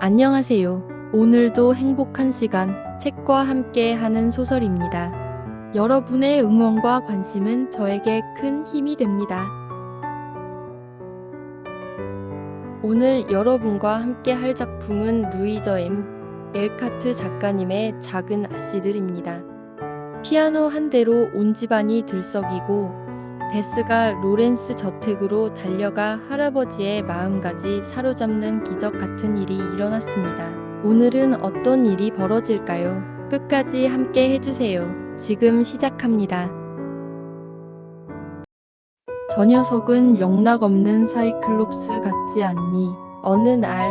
안녕하세요. 오늘도 행복한 시간, 책과 함께 하는 소설입니다. 여러분의 응원과 관심은 저에게 큰 힘이 됩니다. 오늘 여러분과 함께 할 작품은 루이저 M. 엘카트 작가님의 작은 아씨들입니다. 피아노 한 대로 온 집안이 들썩이고 베스가 로렌스 저택으로 달려가 할아버지의 마음까지 사로잡는 기적 같은 일이 일어났습니다. 오늘은 어떤 일이 벌어질까요? 끝까지 함께 해주세요. 지금 시작합니다. 저 녀석은 영락없는 사이클롭스 같지 않니? 어느 날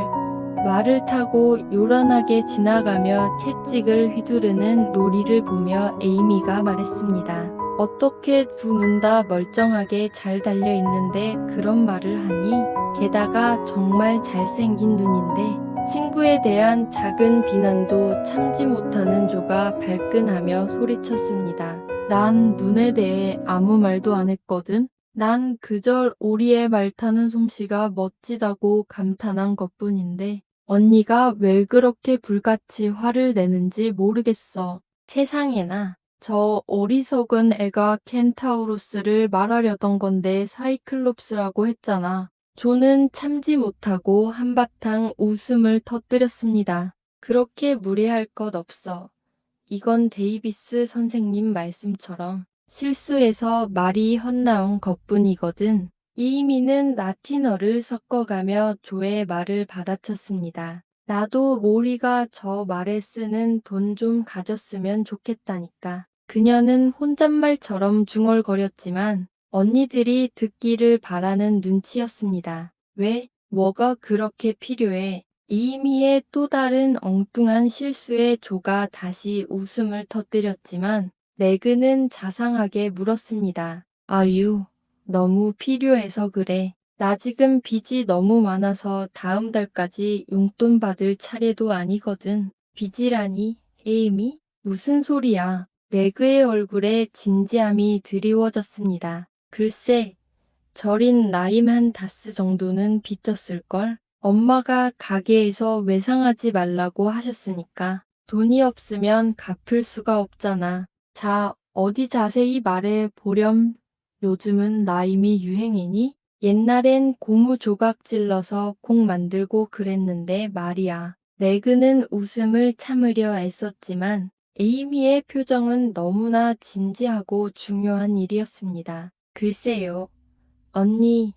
말을 타고 요란하게 지나가며 채찍을 휘두르는 로리를 보며 에이미가 말했습니다. 어떻게 두 눈 다 멀쩡하게 잘 달려있는데 그런 말을 하니? 게다가 정말 잘생긴 눈인데 친구에 대한 작은 비난도 참지 못하는 조가 발끈하며 소리쳤습니다. 난 눈에 대해 아무 말도 안 했거든. 난 그저 오리의 말 타는 솜씨가 멋지다고 감탄한 것뿐인데 언니가 왜 그렇게 불같이 화를 내는지 모르겠어. 세상에나 저 어리석은 애가 켄타우로스를 말하려던 건데 사이클롭스라고 했잖아. 조는 참지 못하고 한바탕 웃음을 터뜨렸습니다. 그렇게 무리할 것 없어. 이건 데이비스 선생님 말씀처럼 실수해서 말이 헛나온 것뿐이거든. 이미는 라틴어를 섞어가며 조의 말을 받아쳤습니다. 나도 모리가 저 말에 쓰는 돈 좀 가졌으면 좋겠다니까. 그녀는 혼잣말처럼 중얼거렸지만 언니들이 듣기를 바라는 눈치였습니다. 왜? 뭐가 그렇게 필요해? 이미의 또 다른 엉뚱한 실수에 조가 다시 웃음을 터뜨렸지만 매그는 자상하게 물었습니다. 아유, 너무 필요해서 그래. 나 지금 빚이 너무 많아서 다음 달까지 용돈 받을 차례도 아니거든. 빚이라니, 에이미? 무슨 소리야. 매그의 얼굴에 진지함이 드리워졌습니다. 글쎄, 절인 라임 한 다스 정도는 빚졌을걸? 엄마가 가게에서 외상하지 말라고 하셨으니까 돈이 없으면 갚을 수가 없잖아. 자, 어디 자세히 말해 보렴. 요즘은 라임이 유행이니? 옛날엔 고무 조각 찔러서 콩 만들고 그랬는데 말이야. 매그는 웃음을 참으려 애썼지만 에이미의 표정은 너무나 진지하고 중요한 일이었습니다. 글쎄요. 언니,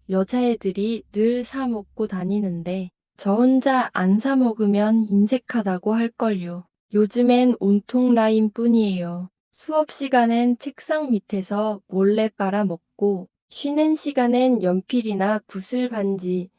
여자애들이 늘 사 먹고 다니는데 저 혼자 안 사 먹으면 인색하다고 할걸요. 요즘엔 온통 라임뿐이에요. 수업 시간엔 책상 밑에서 몰래 빨아먹고 쉬는 시간엔 연필이나 구슬 반지,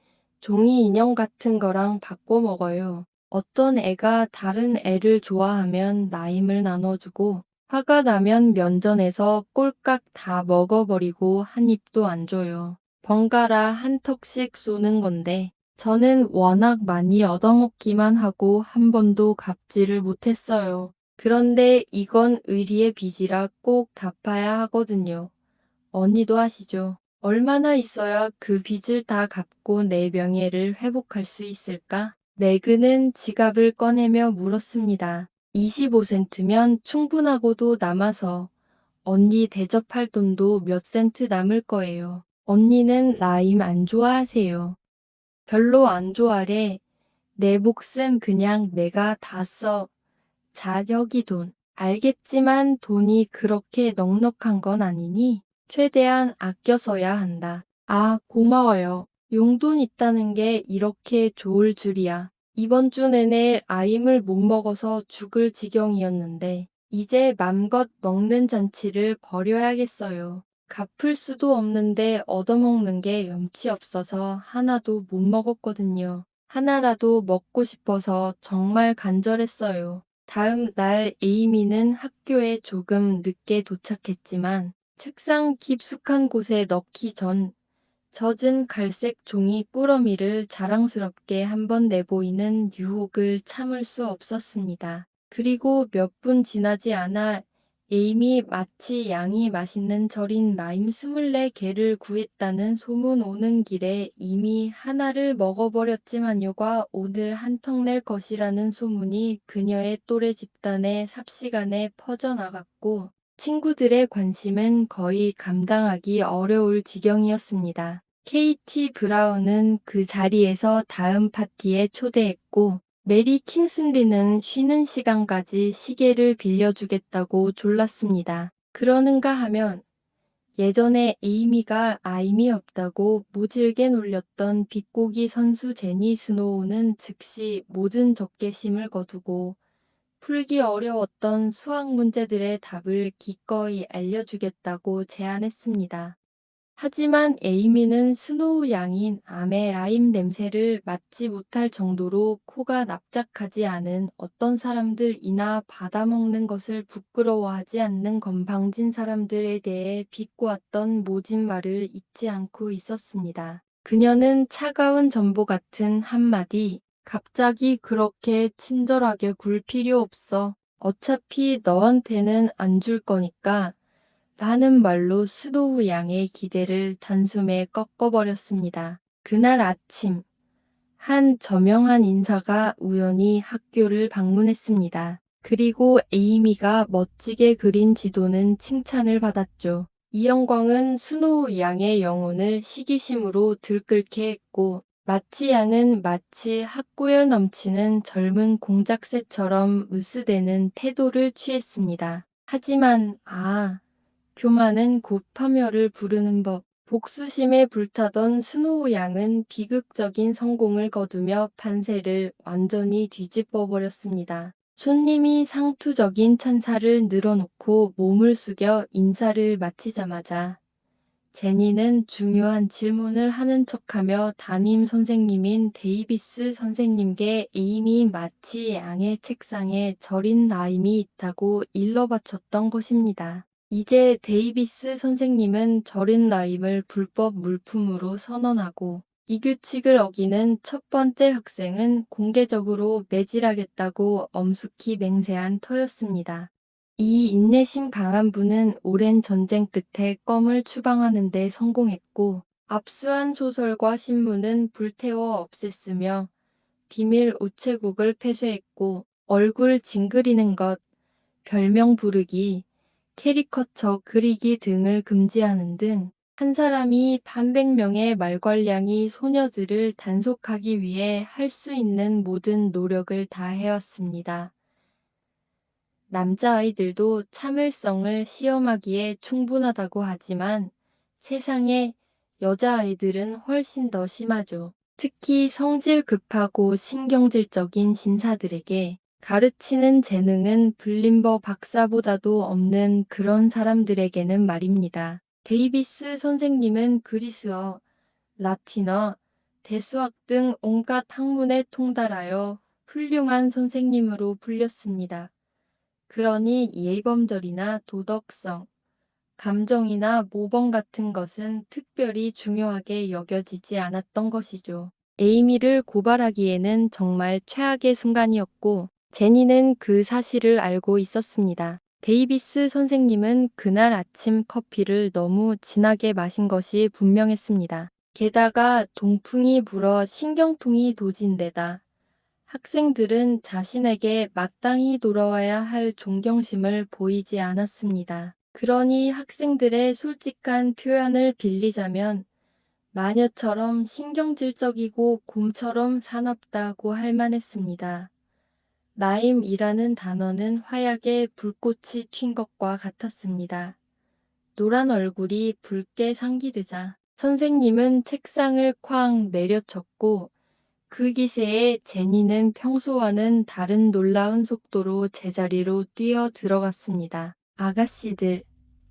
종이 인형 같은 거랑 바꿔 먹어요. 어떤 애가 다른 애를 좋아하면 라임을 나눠주고 화가 나면 면전에서 꼴깍 다 먹어버리고 한 입도 안 줘요. 번갈아 한 턱씩 쏘는 건데 저는 워낙 많이 얻어먹기만 하고 한 번도 갚지를 못했어요. 그런데 이건 의리의 빚이라 꼭 갚아야 하거든요. 언니도 아시죠? 얼마나 있어야 그 빚을 다 갚고 내 명예를 회복할 수 있을까? 매그는 지갑을 꺼내며 물었습니다. 25센트면 충분하고도 남아서 언니 대접할 돈도 몇 센트 남을 거예요. 언니는 라임 안 좋아하세요. 별로 안 좋아래. 내 몫은 그냥 내가 다 써. 자, 여기 돈. 알겠지만 돈이 그렇게 넉넉한 건 아니니 최대한 아껴 써야 한다. 아, 고마워요. 용돈 있다는 게 이렇게 좋을 줄이야. 이번 주 내내 아임을 못 먹어서 죽을 지경이었는데 이제 맘껏 먹는 잔치를 벌여야겠어요. 갚을 수도 없는데 얻어먹는 게 염치 없어서 하나도 못 먹었거든요. 하나라도 먹고 싶어서 정말 간절했어요. 다음 날 에이미는 학교에 조금 늦게 도착했지만 책상 깊숙한 곳에 넣기 전 젖은 갈색 종이 꾸러미를 자랑스럽게 한번 내보이는 유혹을 참을 수 없었습니다. 그리고 몇 분 지나지 않아 에임이 마치 양이 맛있는 절인 라임 24개를 구했다는 소문 오는 길에 이미 하나를 먹어버렸지만요가 오늘 한턱 낼 것이라는 소문이 그녀의 또래 집단에 삽시간에 퍼져나갔고 친구들의 관심은 거의 감당하기 어려울 지경이었습니다. KT 브라운은 그 자리에서 다음 파티에 초대했고 메리 킹슬리는 쉬는 시간까지 시계를 빌려주겠다고 졸랐습니다. 그러는가 하면 예전에 에이미가 아임이 없다고 모질게 놀렸던 빗고기 선수 제니 스노우는 즉시 모든 적개심을 거두고 풀기 어려웠던 수학 문제들의 답을 기꺼이 알려주겠다고 제안했습니다. 하지만 에이미는 스노우 양인 암의 라임 냄새를 맡지 못할 정도로 코가 납작하지 않은 어떤 사람들이나 받아먹는 것을 부끄러워하지 않는 건방진 사람들에 대해 비꼬았던 모진 말을 잊지 않고 있었습니다. 그녀는 차가운 전보 같은 한마디, 갑자기 그렇게 친절하게 굴 필요 없어. 어차피 너한테는 안 줄 거니까. 라는 말로 스노우 양의 기대를 단숨에 꺾어버렸습니다. 그날 아침, 한 저명한 인사가 우연히 학교를 방문했습니다. 그리고 에이미가 멋지게 그린 지도는 칭찬을 받았죠. 이 영광은 스노우 양의 영혼을 시기심으로 들끓게 했고 마치 양은 마치 학구열 넘치는 젊은 공작새처럼 으스대는 태도를 취했습니다. 하지만 교만은 곧 파멸을 부르는 법. 복수심에 불타던 스노우 양은 비극적인 성공을 거두며 판세를 완전히 뒤집어 버렸습니다. 손님이 상투적인 찬사를 늘어놓고 몸을 숙여 인사를 마치자마자 제니는 중요한 질문을 하는 척하며 담임 선생님인 데이비스 선생님께 에임이 마치 양의 책상에 절인 라임이 있다고 일러바쳤던 것입니다. 이제 데이비스 선생님은 절인 라임을 불법 물품으로 선언하고 이 규칙을 어기는 첫 번째 학생은 공개적으로 매질하겠다고 엄숙히 맹세한 터였습니다. 이 인내심 강한 분은 오랜 전쟁 끝에 껌을 추방하는 데 성공했고 압수한 소설과 신문은 불태워 없앴으며 비밀 우체국을 폐쇄했고 얼굴 징그리는 것, 별명 부르기, 캐리커처 그리기 등을 금지하는 등 한 사람이 반백 명의 말괄량이 소녀들을 단속하기 위해 할 수 있는 모든 노력을 다해왔습니다. 남자아이들도 참을성을 시험하기에 충분하다고 하지만 세상에 여자아이들은 훨씬 더 심하죠. 특히 성질 급하고 신경질적인 신사들에게 가르치는 재능은 블림버 박사보다도 없는 그런 사람들에게는 말입니다. 데이비스 선생님은 그리스어, 라틴어, 대수학 등 온갖 학문에 통달하여 훌륭한 선생님으로 불렸습니다. 그러니 예의범절이나 도덕성, 감정이나 모범 같은 것은 특별히 중요하게 여겨지지 않았던 것이죠. 에이미를 고발하기에는 정말 최악의 순간이었고 제니는 그 사실을 알고 있었습니다. 데이비스 선생님은 그날 아침 커피를 너무 진하게 마신 것이 분명했습니다. 게다가 동풍이 불어 신경통이 도진 데다 학생들은 자신에게 마땅히 돌아와야 할 존경심을 보이지 않았습니다. 그러니 학생들의 솔직한 표현을 빌리자면 마녀처럼 신경질적이고 곰처럼 사납다고 할 만했습니다. 라임이라는 단어는 화약에 불꽃이 튄 것과 같았습니다. 노란 얼굴이 붉게 상기되자 선생님은 책상을 쾅 내려쳤고 그 기세에 제니는 평소와는 다른 놀라운 속도로 제자리로 뛰어 들어갔습니다. 아가씨들,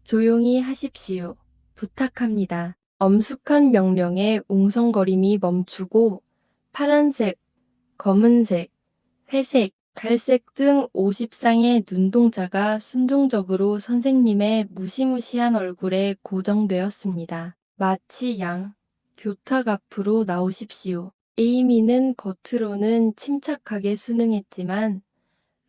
조용히 하십시오. 부탁합니다. 엄숙한 명령에 웅성거림이 멈추고 파란색, 검은색, 회색, 갈색 등 50쌍의 눈동자가 순종적으로 선생님의 무시무시한 얼굴에 고정되었습니다. 마치 교탁 앞으로 나오십시오. 에이미는 겉으로는 침착하게 순응했지만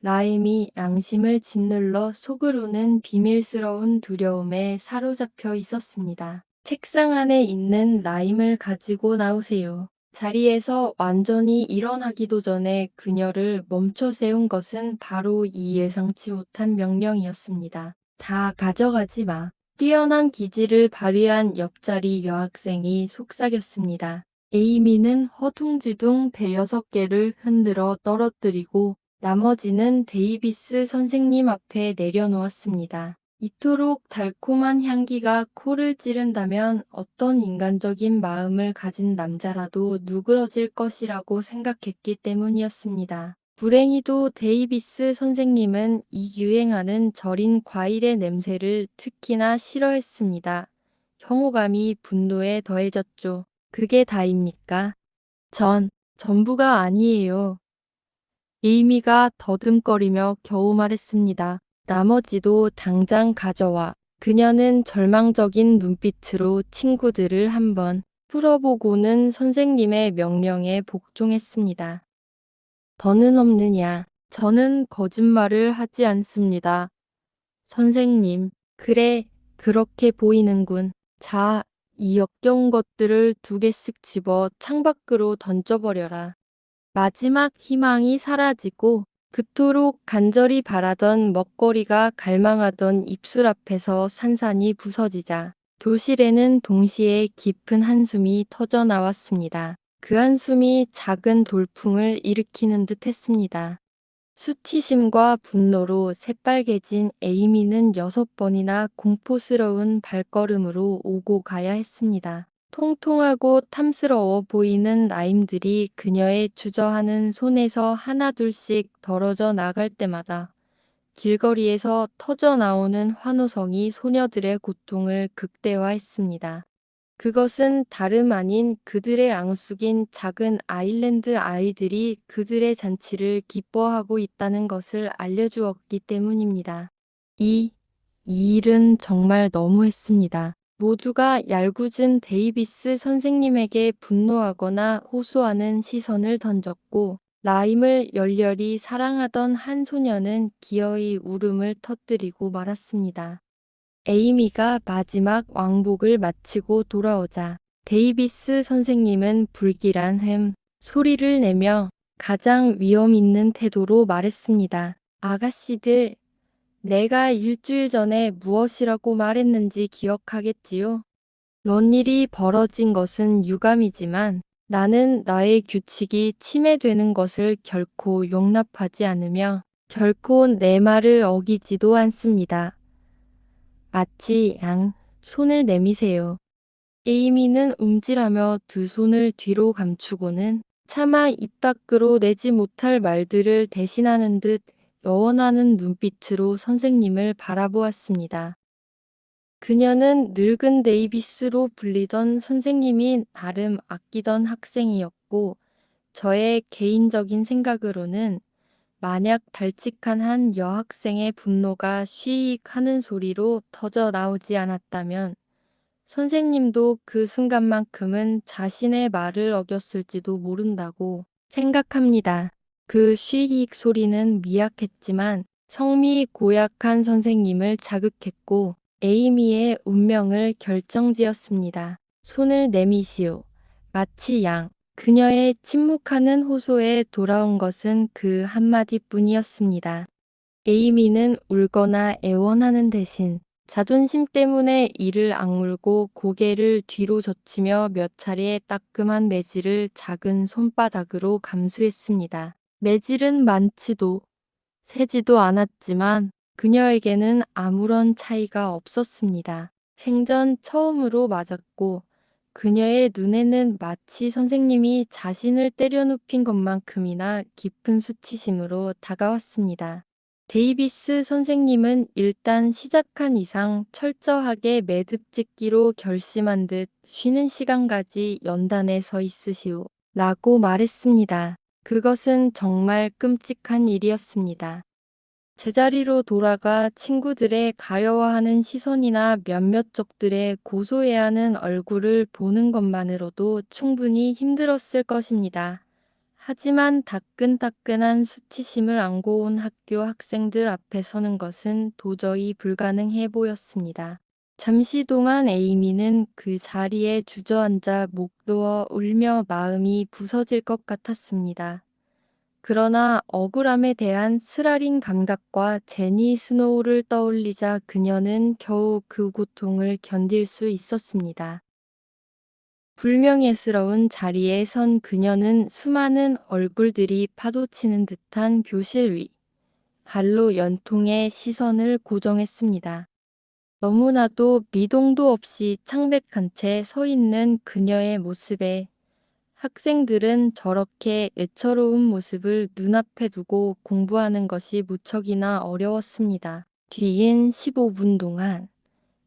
라임이 양심을 짓눌러 속으로는 비밀스러운 두려움에 사로잡혀 있었습니다. 책상 안에 있는 라임을 가지고 나오세요. 자리에서 완전히 일어나기도 전에 그녀를 멈춰 세운 것은 바로 이 예상치 못한 명령이었습니다. 다 가져가지 마. 뛰어난 기질을 발휘한 옆자리 여학생이 속삭였습니다. 에이미는 허둥지둥 대여섯 개를 흔들어 떨어뜨리고 나머지는 데이비스 선생님 앞에 내려놓았습니다. 이토록 달콤한 향기가 코를 찌른다면 어떤 인간적인 마음을 가진 남자라도 누그러질 것이라고 생각했기 때문이었습니다. 불행히도 데이비스 선생님은 이 유행하는 절인 과일의 냄새를 특히나 싫어했습니다. 혐오감이 분노에 더해졌죠. 그게 다입니까? 전부가 아니에요. 에이미가 더듬거리며 겨우 말했습니다. 나머지도 당장 가져와. 그녀는 절망적인 눈빛으로 친구들을 한번 풀어보고는 선생님의 명령에 복종했습니다. 더는 없느냐? 저는 거짓말을 하지 않습니다. 선생님, 그래, 그렇게 보이는군. 자, 이 역겨운 것들을 2개씩 집어 창밖으로 던져버려라. 마지막 희망이 사라지고 그토록 간절히 바라던 먹거리가 갈망하던 입술 앞에서 산산이 부서지자 교실에는 동시에 깊은 한숨이 터져 나왔습니다. 그 한숨이 작은 돌풍을 일으키는 듯 했습니다. 수치심과 분노로 새빨개진 에이미는 6번이나 공포스러운 발걸음으로 오고 가야 했습니다. 통통하고 탐스러워 보이는 라임들이 그녀의 주저하는 손에서 하나둘씩 떨어져 나갈 때마다 길거리에서 터져 나오는 환호성이 소녀들의 고통을 극대화했습니다. 그것은 다름 아닌 그들의 앙숙인 작은 아일랜드 아이들이 그들의 잔치를 기뻐하고 있다는 것을 알려주었기 때문입니다. 이 일은 정말 너무했습니다. 모두가 얄궂은 데이비스 선생님에게 분노하거나 호소하는 시선을 던졌고 라임을 열렬히 사랑하던 한 소녀는 기어이 울음을 터뜨리고 말았습니다. 에이미가 마지막 왕복을 마치고 돌아오자 데이비스 선생님은 불길한 소리를 내며 가장 위험 있는 태도로 말했습니다. 아가씨들, 내가 일주일 전에 무엇이라고 말했는지 기억하겠지요? 넌 일이 벌어진 것은 유감이지만 나는 나의 규칙이 침해되는 것을 결코 용납하지 않으며 결코 내 말을 어기지도 않습니다. 마치 손을 내미세요. 에이미는 움찔하며 2손을 뒤로 감추고는 차마 입 밖으로 내지 못할 말들을 대신하는 듯 여원하는 눈빛으로 선생님을 바라보았습니다. 그녀는 늙은 데이비스로 불리던 선생님이 나름 아끼던 학생이었고 저의 개인적인 생각으로는 만약 발칙한 한 여학생의 분노가 쉬익 하는 소리로 터져 나오지 않았다면 선생님도 그 순간만큼은 자신의 말을 어겼을지도 모른다고 생각합니다. 그 쉬익 소리는 미약했지만 성미 고약한 선생님을 자극했고 에이미의 운명을 결정지었습니다. 손을 내미시오. 마치 그녀의 침묵하는 호소에 돌아온 것은 그 한마디뿐이었습니다. 에이미는 울거나 애원하는 대신 자존심 때문에 이를 악물고 고개를 뒤로 젖히며 몇 차례 따끔한 매질을 작은 손바닥으로 감수했습니다. 매질은 많지도 세지도 않았지만 그녀에게는 아무런 차이가 없었습니다. 생전 처음으로 맞았고 그녀의 눈에는 마치 선생님이 자신을 때려눕힌 것만큼이나 깊은 수치심으로 다가왔습니다. 데이비스 선생님은 일단 시작한 이상 철저하게 매듭짓기로 결심한 듯 쉬는 시간까지 연단에 서 있으시오. 라고 말했습니다. 그것은 정말 끔찍한 일이었습니다. 제자리로 돌아가 친구들의 가여워하는 시선이나 몇몇 적들의 고소해하는 얼굴을 보는 것만으로도 충분히 힘들었을 것입니다. 하지만 따끈따끈한 수치심을 안고 온 학교 학생들 앞에 서는 것은 도저히 불가능해 보였습니다. 잠시 동안 에이미는 그 자리에 주저앉아 목 놓아 울며 마음이 부서질 것 같았습니다. 그러나 억울함에 대한 스라린 감각과 제니 스노우를 떠올리자 그녀는 겨우 그 고통을 견딜 수 있었습니다. 불명예스러운 자리에 선 그녀는 수많은 얼굴들이 파도치는 듯한 교실 위, 발로 연통해 시선을 고정했습니다. 너무나도 미동도 없이 창백한 채 서 있는 그녀의 모습에 학생들은 저렇게 애처로운 모습을 눈앞에 두고 공부하는 것이 무척이나 어려웠습니다. 뒤인 15분 동안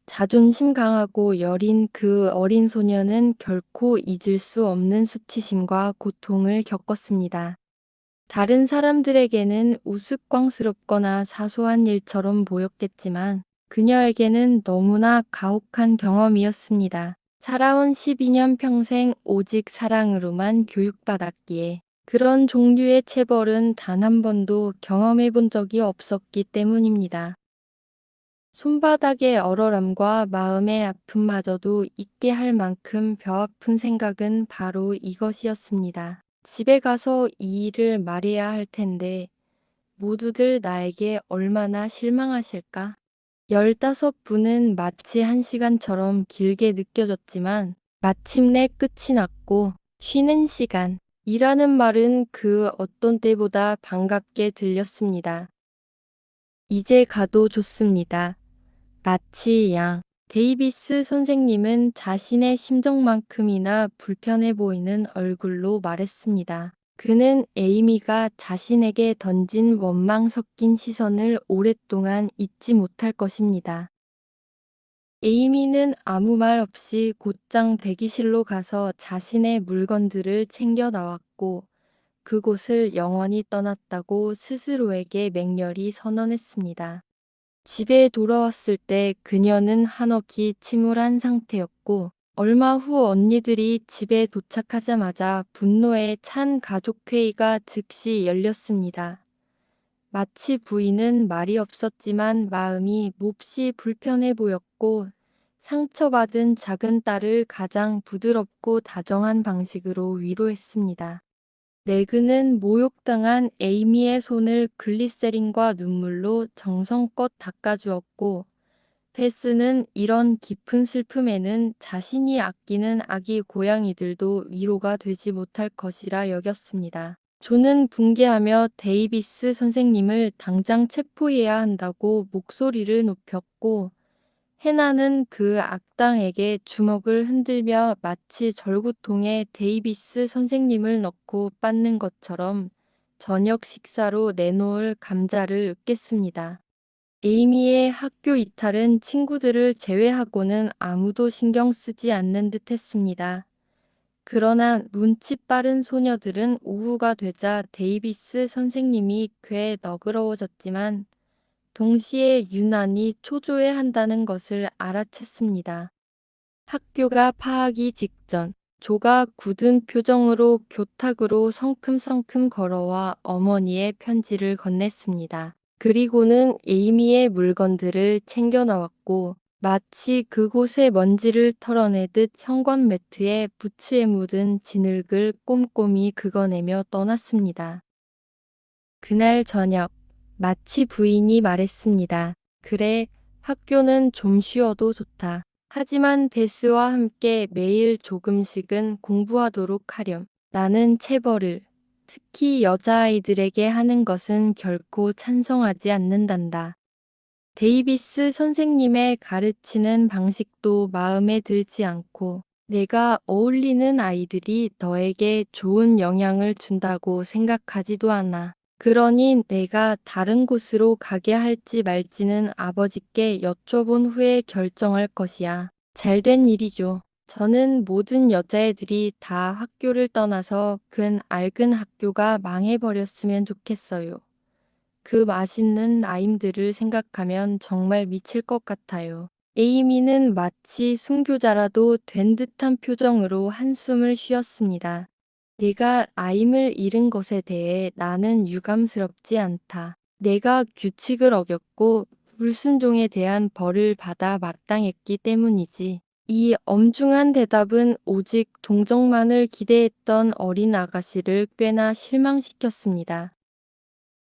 자존심 강하고 여린 그 어린 소녀는 결코 잊을 수 없는 수치심과 고통을 겪었습니다. 다른 사람들에게는 우스꽝스럽거나 사소한 일처럼 보였겠지만 그녀에게는 너무나 가혹한 경험이었습니다. 살아온 12년 평생 오직 사랑으로만 교육받았기에 그런 종류의 체벌은 단 한 번도 경험해 본 적이 없었기 때문입니다. 손바닥의 얼얼함과 마음의 아픔마저도 잊게 할 만큼 벼아픈 생각은 바로 이것이었습니다. 집에 가서 이 일을 말해야 할 텐데 모두들 나에게 얼마나 실망하실까? 15분은 마치 1시간처럼 길게 느껴졌지만 마침내 끝이 났고 쉬는 시간, 이라는 말은 그 어떤 때보다 반갑게 들렸습니다. 이제 가도 좋습니다. 마치 양 데이비스 선생님은 자신의 심정만큼이나 불편해 보이는 얼굴로 말했습니다. 그는 에이미가 자신에게 던진 원망 섞인 시선을 오랫동안 잊지 못할 것입니다. 에이미는 아무 말 없이 곧장 대기실로 가서 자신의 물건들을 챙겨 나왔고 그곳을 영원히 떠났다고 스스로에게 맹렬히 선언했습니다. 집에 돌아왔을 때 그녀는 한없이 침울한 상태였고 얼마 후 언니들이 집에 도착하자마자 분노에 찬 가족회의가 즉시 열렸습니다. 마치 부인은 말이 없었지만 마음이 몹시 불편해 보였고 상처받은 작은 딸을 가장 부드럽고 다정한 방식으로 위로했습니다. 매그는 모욕당한 에이미의 손을 글리세린과 눈물로 정성껏 닦아주었고 패스는 이런 깊은 슬픔에는 자신이 아끼는 아기 고양이들도 위로가 되지 못할 것이라 여겼습니다. 존은 붕괴하며 데이비스 선생님을 당장 체포해야 한다고 목소리를 높였고 해나는 그 악당에게 주먹을 흔들며 마치 절구통에 데이비스 선생님을 넣고 빻는 것처럼 저녁 식사로 내놓을 감자를 읊겠습니다. 에이미의 학교 이탈은 친구들을 제외하고는 아무도 신경 쓰지 않는 듯 했습니다. 그러나 눈치 빠른 소녀들은 오후가 되자 데이비스 선생님이 꽤 너그러워졌지만 동시에 유난히 초조해한다는 것을 알아챘습니다. 학교가 파하기 직전 조가 굳은 표정으로 교탁으로 성큼성큼 걸어와 어머니의 편지를 건넸습니다. 그리고는 에이미의 물건들을 챙겨 나왔고 마치 그곳의 먼지를 털어내듯 현관 매트에 부츠에 묻은 진흙을 꼼꼼히 긁어내며 떠났습니다. 그날 저녁 마치 부인이 말했습니다. 그래, 학교는 좀 쉬어도 좋다. 하지만 베스와 함께 매일 조금씩은 공부하도록 하렴. 나는 체벌을, 특히 여자아이들에게 하는 것은 결코 찬성하지 않는단다. 데이비스 선생님의 가르치는 방식도 마음에 들지 않고 내가 어울리는 아이들이 너에게 좋은 영향을 준다고 생각하지도 않아. 그러니 내가 다른 곳으로 가게 할지 말지는 아버지께 여쭤본 후에 결정할 것이야. 잘된 일이죠. 저는 모든 여자애들이 다 학교를 떠나서 그 낡은 학교가 망해버렸으면 좋겠어요. 그 맛있는 아임들을 생각하면 정말 미칠 것 같아요. 에이미는 마치 순교자라도 된 듯한 표정으로 한숨을 쉬었습니다. 내가 아임을 잃은 것에 대해 나는 유감스럽지 않다. 내가 규칙을 어겼고 불순종에 대한 벌을 받아 마땅했기 때문이지. 이 엄중한 대답은 오직 동정만을 기대했던 어린 아가씨를 꽤나 실망시켰습니다.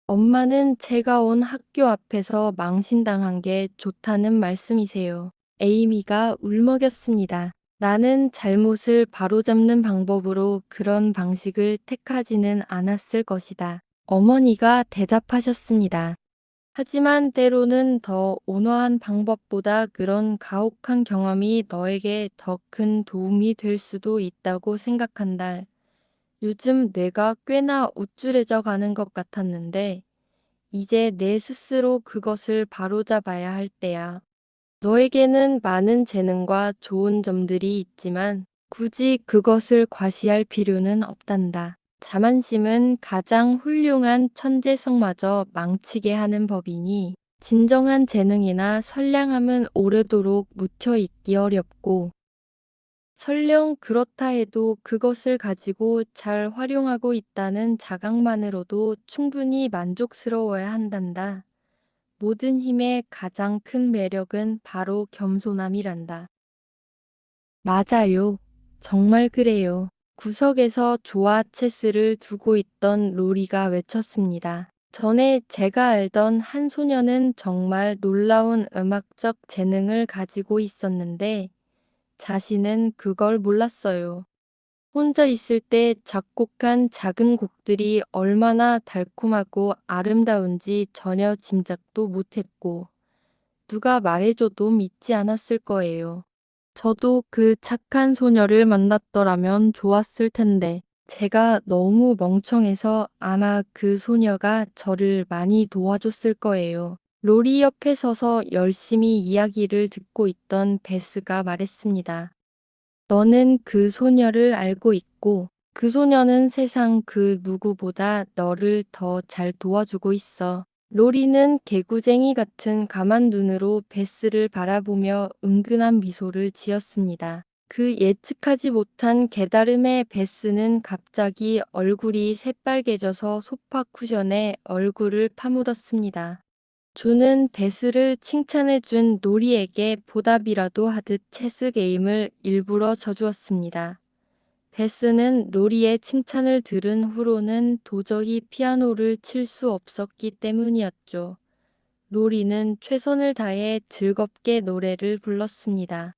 엄마는 제가 온 학교 앞에서 망신당한 게 좋다는 말씀이세요. 에이미가 울먹였습니다. 나는 잘못을 바로잡는 방법으로 그런 방식을 택하지는 않았을 것이다. 어머니가 대답하셨습니다. 하지만 때로는 더 온화한 방법보다 그런 가혹한 경험이 너에게 더 큰 도움이 될 수도 있다고 생각한다. 요즘 뇌가 꽤나 우쭐해져 가는 것 같았는데, 이제 내 스스로 그것을 바로잡아야 할 때야. 너에게는 많은 재능과 좋은 점들이 있지만 굳이 그것을 과시할 필요는 없단다. 자만심은 가장 훌륭한 천재성마저 망치게 하는 법이니 진정한 재능이나 선량함은 오래도록 묻혀 있기 어렵고 설령 그렇다 해도 그것을 가지고 잘 활용하고 있다는 자각만으로도 충분히 만족스러워야 한단다. 모든 힘의 가장 큰 매력은 바로 겸손함이란다. 맞아요. 정말 그래요. 구석에서 조아 체스를 두고 있던 로리가 외쳤습니다. 전에 제가 알던 한 소녀는 정말 놀라운 음악적 재능을 가지고 있었는데 자신은 그걸 몰랐어요. 혼자 있을 때 작곡한 작은 곡들이 얼마나 달콤하고 아름다운지 전혀 짐작도 못했고 누가 말해줘도 믿지 않았을 거예요. 저도 그 착한 소녀를 만났더라면 좋았을 텐데 제가 너무 멍청해서 아마 그 소녀가 저를 많이 도와줬을 거예요. 로리 옆에 서서 열심히 이야기를 듣고 있던 베스가 말했습니다. 너는 그 소녀를 알고 있고 그 소녀는 세상 그 누구보다 너를 더 잘 도와주고 있어. 로리는 개구쟁이 같은 가만 눈으로 베스를 바라보며 은근한 미소를 지었습니다. 그 예측하지 못한 깨달음에 베스는 갑자기 얼굴이 새빨개져서 소파 쿠션에 얼굴을 파묻었습니다. 조는 베스를 칭찬해준 노리에게 보답이라도 하듯 체스 게임을 일부러 져주었습니다. 베스는 노리의 칭찬을 들은 후로는 도저히 피아노를 칠 수 없었기 때문이었죠. 노리는 최선을 다해 즐겁게 노래를 불렀습니다.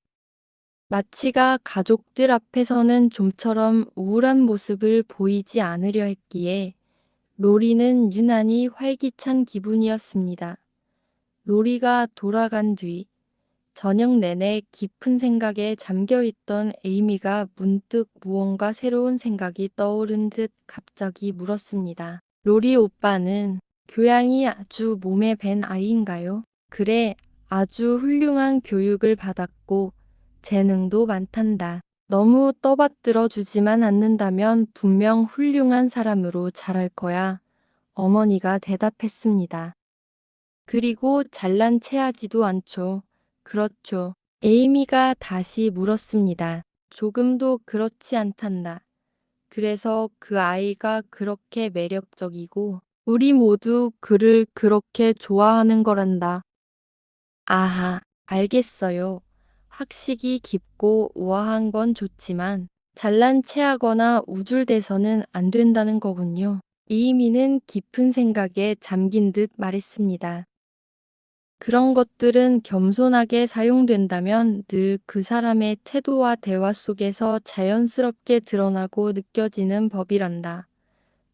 마치가 가족들 앞에서는 좀처럼 우울한 모습을 보이지 않으려 했기에 로리는 유난히 활기찬 기분이었습니다. 로리가 돌아간 뒤 저녁 내내 깊은 생각에 잠겨있던 에이미가 문득 무언가 새로운 생각이 떠오른 듯 갑자기 물었습니다. 로리 오빠는 교양이 아주 몸에 밴 아이인가요? 그래, 아주 훌륭한 교육을 받았고 재능도 많단다. 너무 떠받들어 주지만 않는다면 분명 훌륭한 사람으로 자랄 거야. 어머니가 대답했습니다. 그리고 잘난 체하지도 않죠. 그렇죠. 에이미가 다시 물었습니다. 조금도 그렇지 않단다. 그래서 그 아이가 그렇게 매력적이고 우리 모두 그를 그렇게 좋아하는 거란다. 아하, 알겠어요. 학식이 깊고 우아한 건 좋지만 잘난 체하거나 우쭐대서는 안 된다는 거군요. 이미는 깊은 생각에 잠긴 듯 말했습니다. 그런 것들은 겸손하게 사용된다면 늘 그 사람의 태도와 대화 속에서 자연스럽게 드러나고 느껴지는 법이란다.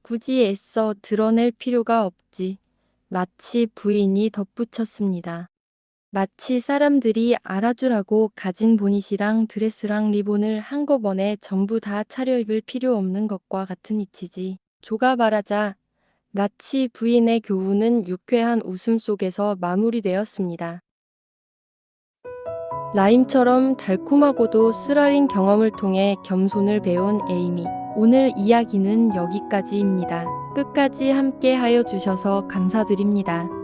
굳이 애써 드러낼 필요가 없지. 마치 부인이 덧붙였습니다. 마치 사람들이 알아주라고 가진 보닛이랑 드레스랑 리본을 한꺼번에 전부 다 차려입을 필요 없는 것과 같은 이치지. 조가 말하자 마치 부인의 교훈은 유쾌한 웃음 속에서 마무리되었습니다. 라임처럼 달콤하고도 쓰라린 경험을 통해 겸손을 배운 에이미. 오늘 이야기는 여기까지입니다. 끝까지 함께 하여 주셔서 감사드립니다.